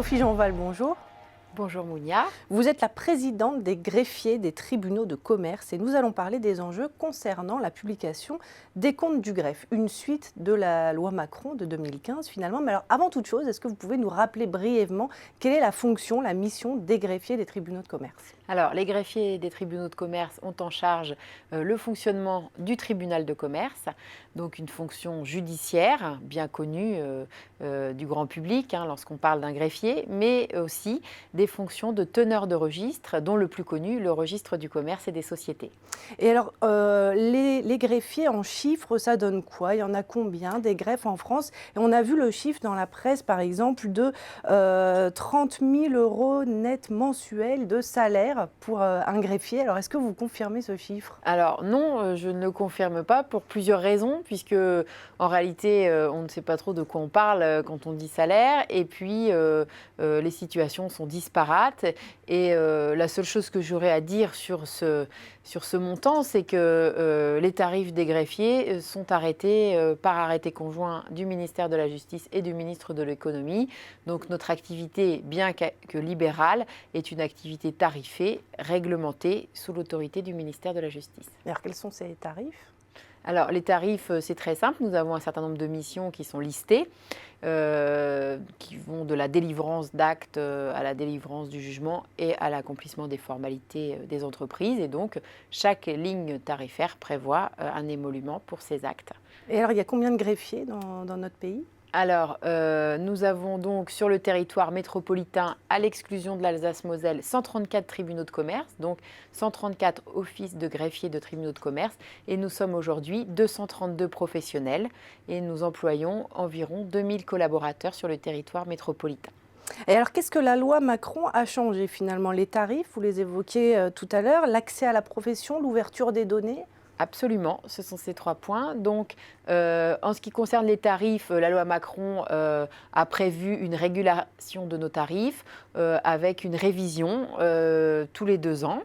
Sophie Jeanval, bonjour. Bonjour Mounia. Vous êtes la présidente des greffiers des tribunaux de commerce et nous allons parler des enjeux concernant la publication des comptes du greffe, une suite de la loi Macron de 2015 finalement. Mais alors avant toute chose, est-ce que vous pouvez nous rappeler brièvement quelle est la fonction, la mission des greffiers des tribunaux de commerce ? Alors, les greffiers des tribunaux de commerce ont en charge le fonctionnement du tribunal de commerce, donc une fonction judiciaire bien connue du grand public lorsqu'on parle d'un greffier, mais aussi des fonctions de teneur de registre, dont le plus connu, le registre du commerce et des sociétés. Et alors, les greffiers en chiffres, ça donne quoi? Il y en a combien des greffes en France? Et on a vu le chiffre dans la presse, par exemple, de 30 000 € net mensuels de salaire pour un greffier. Alors, est-ce que vous confirmez ce chiffre? Alors non, je ne le confirme pas pour plusieurs raisons, puisque en réalité, on ne sait pas trop de quoi on parle quand on dit salaire, et puis les situations sont disparates. Et la seule chose que j'aurais à dire sur ce montant, c'est que les tarifs des greffiers sont arrêtés par arrêté conjoint du ministère de la Justice et du ministre de l'Économie. Donc notre activité, bien que libérale, est une activité tarifée, réglementée, sous l'autorité du ministère de la Justice. Alors, quels sont ces tarifs? Alors, les tarifs, c'est très simple. Nous avons un certain nombre de missions qui sont listées, qui vont de la délivrance d'actes à la délivrance du jugement et à l'accomplissement des formalités des entreprises. Et donc, chaque ligne tarifaire prévoit un émolument pour ces actes. Et alors, il y a combien de greffiers dans notre pays? Alors, nous avons donc sur le territoire métropolitain, à l'exclusion de l'Alsace-Moselle, 134 tribunaux de commerce, donc 134 offices de greffiers de tribunaux de commerce. Et nous sommes aujourd'hui 232 professionnels et nous employons environ 2000 collaborateurs sur le territoire métropolitain. Et alors, qu'est-ce que la loi Macron a changé finalement? Les tarifs, vous les évoquiez tout à l'heure, l'accès à la profession, l'ouverture des données? Absolument, ce sont ces 3 points. Donc, en ce qui concerne les tarifs, la loi Macron a prévu une régulation de nos tarifs avec une révision tous les 2 ans.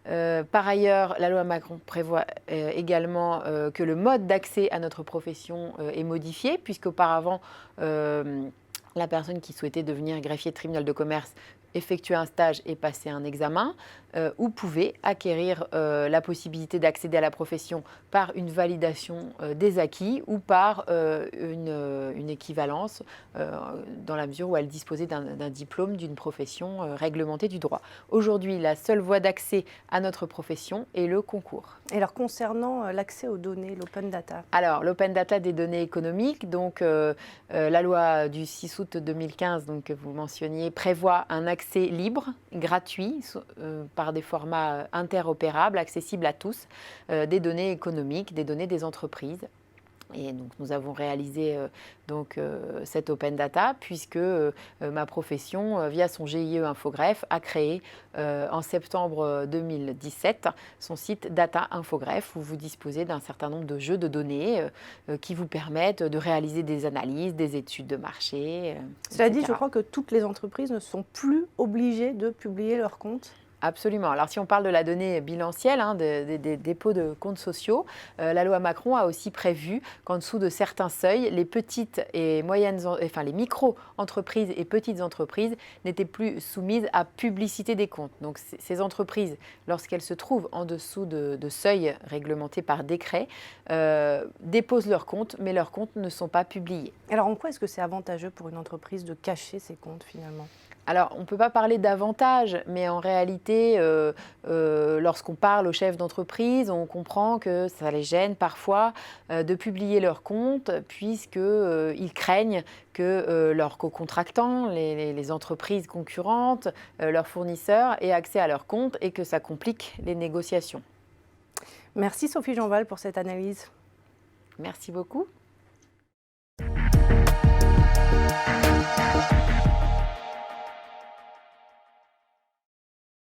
Par ailleurs, la loi Macron prévoit également que le mode d'accès à notre profession est modifié, puisqu'auparavant, la personne qui souhaitait devenir greffier de tribunal de commerce effectuer un stage et passer un examen, ou pouvait acquérir la possibilité d'accéder à la profession par une validation des acquis ou par une équivalence dans la mesure où elle disposait d'un diplôme d'une profession réglementée du droit. Aujourd'hui, la seule voie d'accès à notre profession est le concours. Et alors, concernant l'accès aux données, l'open data? Alors, l'open data des données économiques, donc la loi du 6 août 2015 donc, que vous mentionniez, prévoit un accès libre, gratuit, par des formats interopérables, accessibles à tous, des données économiques, des données des entreprises. Et donc nous avons réalisé cette open data puisque ma profession, via son GIE Infogreffe, a créé en septembre 2017 son site Data Infogreffe où vous disposez d'un certain nombre de jeux de données qui vous permettent de réaliser des analyses, des études de marché. Cela dit, je crois que toutes les entreprises ne sont plus obligées de publier leurs comptes. Absolument. Alors, si on parle de la donnée bilancielle, des dépôts de comptes sociaux, la loi Macron a aussi prévu qu'en dessous de certains seuils, les petites et moyennes, enfin les micro-entreprises et petites entreprises n'étaient plus soumises à publicité des comptes. Donc, ces entreprises, lorsqu'elles se trouvent en dessous de seuils réglementés par décret, déposent leurs comptes, mais leurs comptes ne sont pas publiés. Alors, en quoi est-ce que c'est avantageux pour une entreprise de cacher ses comptes finalement ? Alors, on ne peut pas parler d'avantage, mais en réalité, lorsqu'on parle aux chefs d'entreprise, on comprend que ça les gêne parfois de publier leurs comptes, puisqu'ils craignent que leurs co-contractants, les entreprises concurrentes, leurs fournisseurs aient accès à leurs comptes et que ça complique les négociations. Merci Sophie Jeanval pour cette analyse. Merci beaucoup.